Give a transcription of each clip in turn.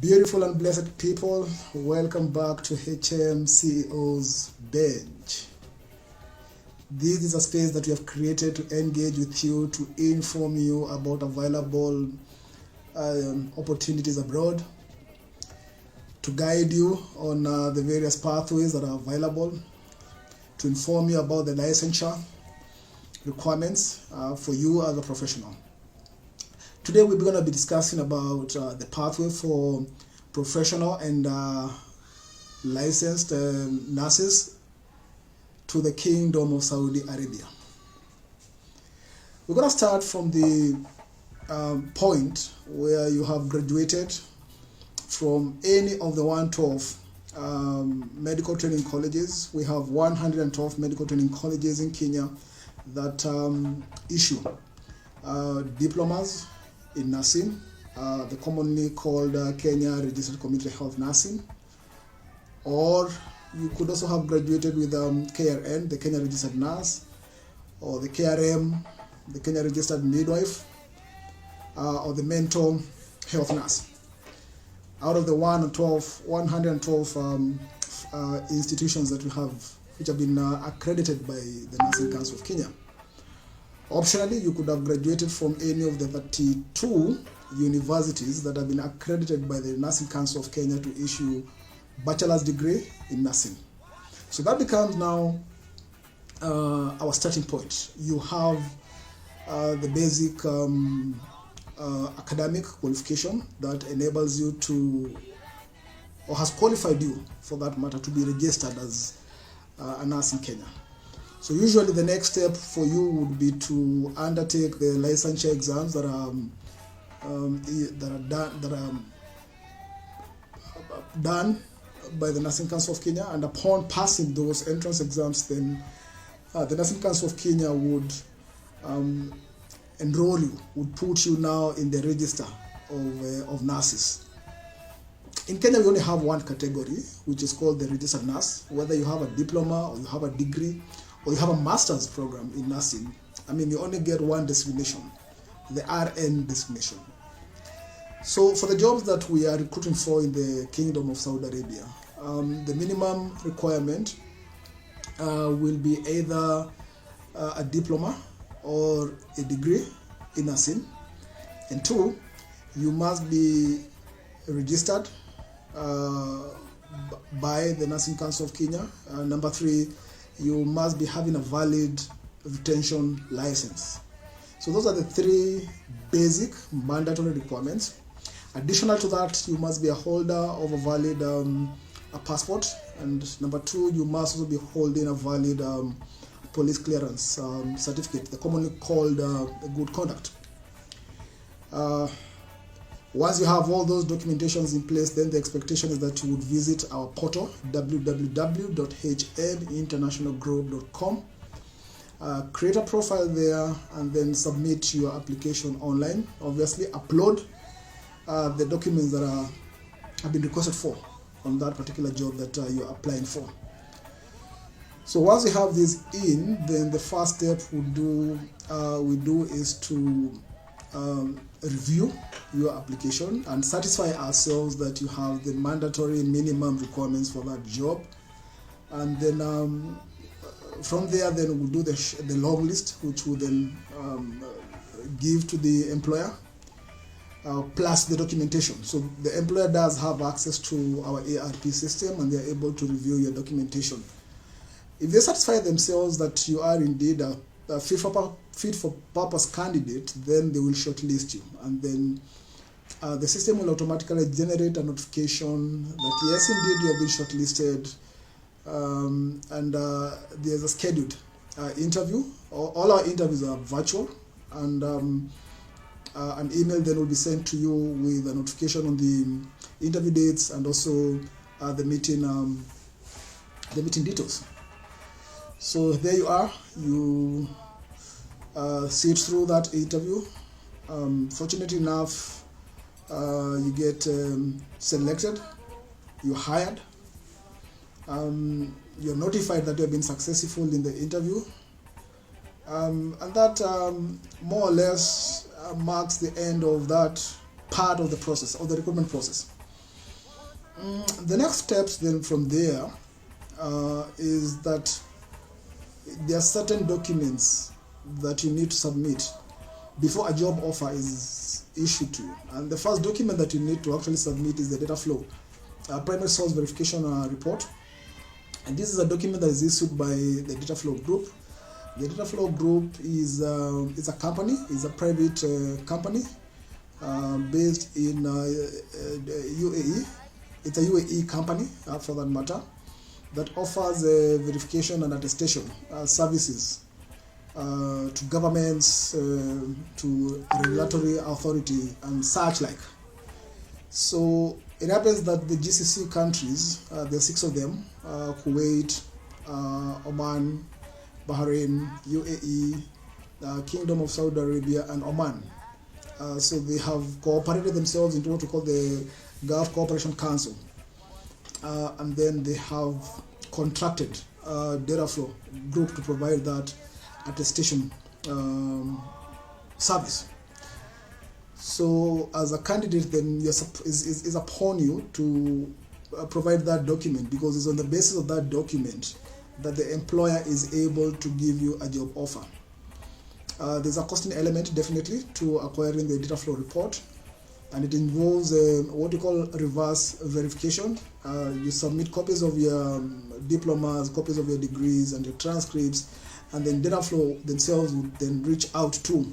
Beautiful and blessed people, welcome back to HM CEO's Bench. This is a space that we have created to engage with you, to inform you about available opportunities abroad, to guide you on the various pathways that are available, to inform you about the licensure requirements for you as a professional. Today we're going to be discussing about the pathway for professional and licensed nurses to the Kingdom of Saudi Arabia. We're going to start from the point where you have graduated from any of the 112 medical training colleges. We have 112 medical training colleges in Kenya that issue diplomas in nursing, the commonly called Kenya Registered Community Health Nursing, or you could also have graduated with KRN, the Kenya Registered Nurse, or the KRM, the Kenya Registered Midwife, or the Mental Health Nurse. Out of the 112 institutions that we have, which have been accredited by the Nursing Council of Kenya. Optionally, you could have graduated from any of the 32 universities that have been accredited by the Nursing Council of Kenya to issue bachelor's degree in nursing. So that becomes now our starting point. You have the basic academic qualification that enables you to, or has qualified you for that matter, to be registered as a nurse in Kenya. So usually the next step for you would be to undertake the licensure exams that are done by the Nursing Council of Kenya, and upon passing those entrance exams, then the Nursing Council of Kenya would enroll you, would put you now in the register of nurses. In Kenya, we only have one category, which is called the registered nurse. Whether you have a diploma or you have a degree or you have a master's program in nursing, you only get one designation, the RN designation. So for the jobs that we are recruiting for in the Kingdom of Saudi Arabia, the minimum requirement will be either a diploma or a degree in nursing. And two, you must be registered by the Nursing Council of Kenya. Number three, you must be having a valid retention license. So those are the three basic mandatory requirements. Additional to that, you must be a holder of a valid a passport, and number two, you must also be holding a valid police clearance certificate, the commonly called good conduct. Once you have all those documentations in place, then the expectation is that you would visit our portal, www.hminternationalgroup.com, create a profile there, and then submit your application online. Obviously, upload the documents that have been requested for on that particular job that you're applying for. So once you have this in, then the first step we do is to review your application and satisfy ourselves that you have the mandatory minimum requirements for that job. And then from there, then we'll do the long list, which will then give to the employer, plus the documentation. So the employer does have access to our ERP system, and they're able to review your documentation. If they satisfy themselves that you are indeed a fit for purpose candidate, then they will shortlist you, and then the system will automatically generate a notification that yes, indeed you have been shortlisted, and there's a scheduled interview. All our interviews are virtual, and an email then will be sent to you with a notification on the interview dates and also the meeting details. So there you are. You sit through that interview. Fortunately enough, you get selected, you're hired, you're notified that you have been successful in the interview, and that more or less marks the end of that part of the process, of the recruitment process. The next steps then from there is that there are certain documents that you need to submit before a job offer is issued to you. And the first document that you need to actually submit is the Dataflow primary source verification report. And this is a document that is issued by the Dataflow group. The Dataflow group is a company, is a private company based in UAE. It's a UAE company, for that matter, that offers verification and attestation services to governments, to regulatory authority, and such like. So it happens that the GCC countries, there are 6 of them, Kuwait, Oman, Bahrain, UAE, Kingdom of Saudi Arabia, and Oman. So they have cooperated themselves into what we call the Gulf Cooperation Council. And then they have contracted Dataflow group to provide that attestation service. So as a candidate, then is upon you to provide that document, because it's on the basis of that document that the employer is able to give you a job offer. There's a costing element definitely to acquiring the Dataflow report, and it involves what we call reverse verification. You submit copies of your diplomas, copies of your degrees, and your transcripts, and then Dataflow themselves would then reach out to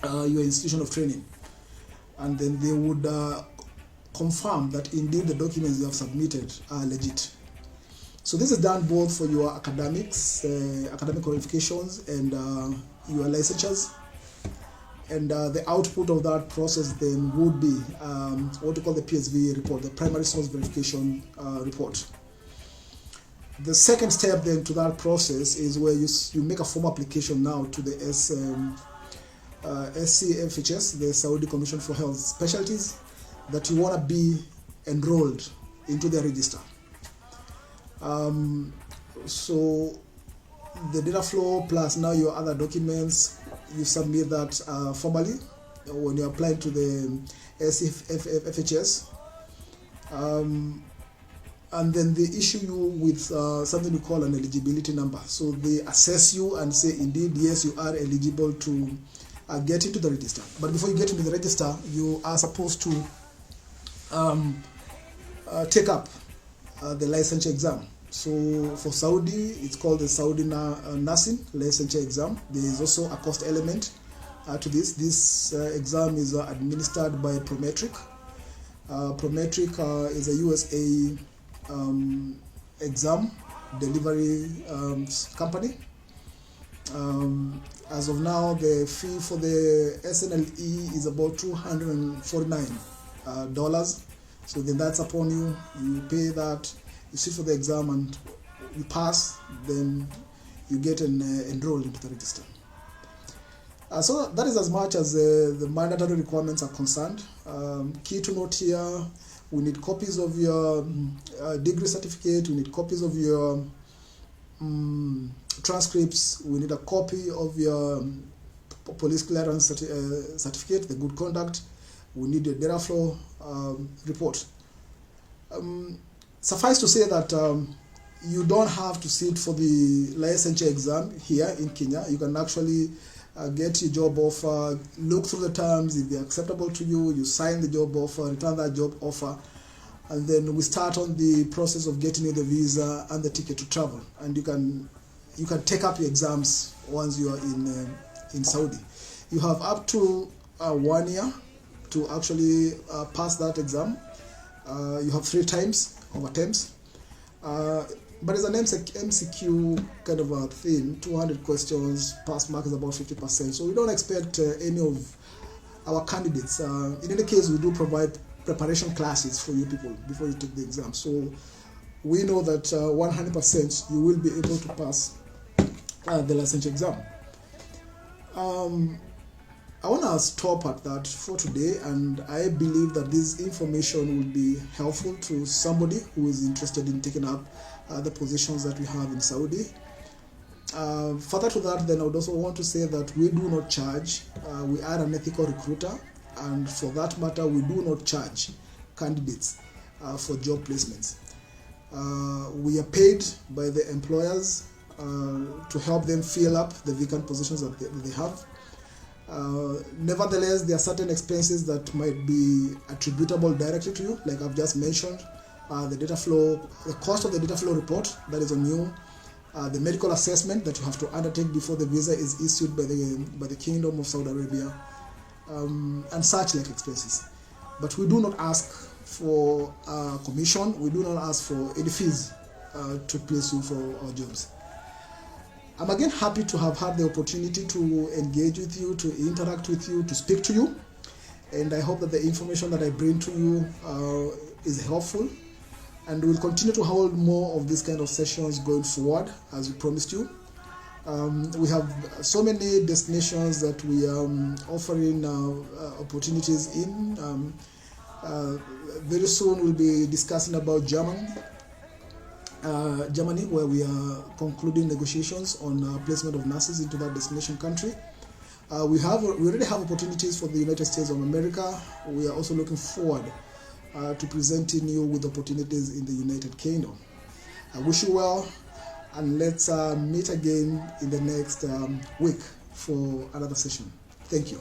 your institution of training, and then they would confirm that indeed the documents you have submitted are legit. So this is done both for your academics, academic qualifications, and your licensures. And the output of that process then would be what we call the PSV report, the primary source verification report. The second step then to that process is where you make a formal application now to the SCFHS, the Saudi Commission for Health Specialties, that you want to be enrolled into the register. So the Dataflow plus now your other documents, you submit that formally when you apply to the SCFHS. And then they issue you with something we call an eligibility number. So they assess you and say, indeed, yes, you are eligible to get into the register. But before you get into the register, you are supposed to take up the licensure exam. So for Saudi, it's called the Saudi Nursing Licensure Exam. There is also a cost element to this. This exam is administered by Prometric. Prometric is a USA exam delivery company. As of now, the fee for the SNLE is about $249. So then that's upon you. You pay that, you sit for the exam, and you pass, then you get enrolled into the register. So that is as much as the mandatory requirements are concerned. Key to note here, we need copies of your degree certificate, we need copies of your transcripts, we need a copy of your police clearance certificate, the good conduct, we need a Dataflow report. Suffice to say that you don't have to sit for the licensure exam here in Kenya. You can actually get your job offer, look through the terms. If they're acceptable to you, you sign the job offer, return that job offer, and then we start on the process of getting you the visa and the ticket to travel. And you can take up your exams once you are in Saudi. You have up to 1 year to actually pass that exam. You have 3 times of attempts. But it's an MCQ kind of a thing, 200 questions, pass mark is about 50%. So we don't expect any of our candidates. In any case, we do provide preparation classes for you people before you take the exam. So we know that 100% you will be able to pass the licensure exam. I want to stop at that for today, and I believe that this information will be helpful to somebody who is interested in taking up the positions that we have in Saudi. Further to that, then I would also want to say that we do not charge. We are an ethical recruiter, and for that matter, we do not charge candidates for job placements. We are paid by the employers to help them fill up the vacant positions that they have. Nevertheless, there are certain expenses that might be attributable directly to you, like I've just mentioned. The cost of the data flow report that is on you, the medical assessment that you have to undertake before the visa is issued by the Kingdom of Saudi Arabia, and such like expenses. But we do not ask for commission. We do not ask for any fees to place you for our jobs. I'm again happy to have had the opportunity to engage with you, to interact with you, to speak to you, and I hope that the information that I bring to you is helpful, and we'll continue to hold more of these kind of sessions going forward as we promised you. We have so many destinations that we are offering opportunities in. Very soon we'll be discussing about Germany, where we are concluding negotiations on placement of nurses into that destination country. We already have opportunities for the United States of America. We are also looking forward to presenting you with opportunities in the United Kingdom. I wish you well, and let's meet again in the next week for another session. Thank you.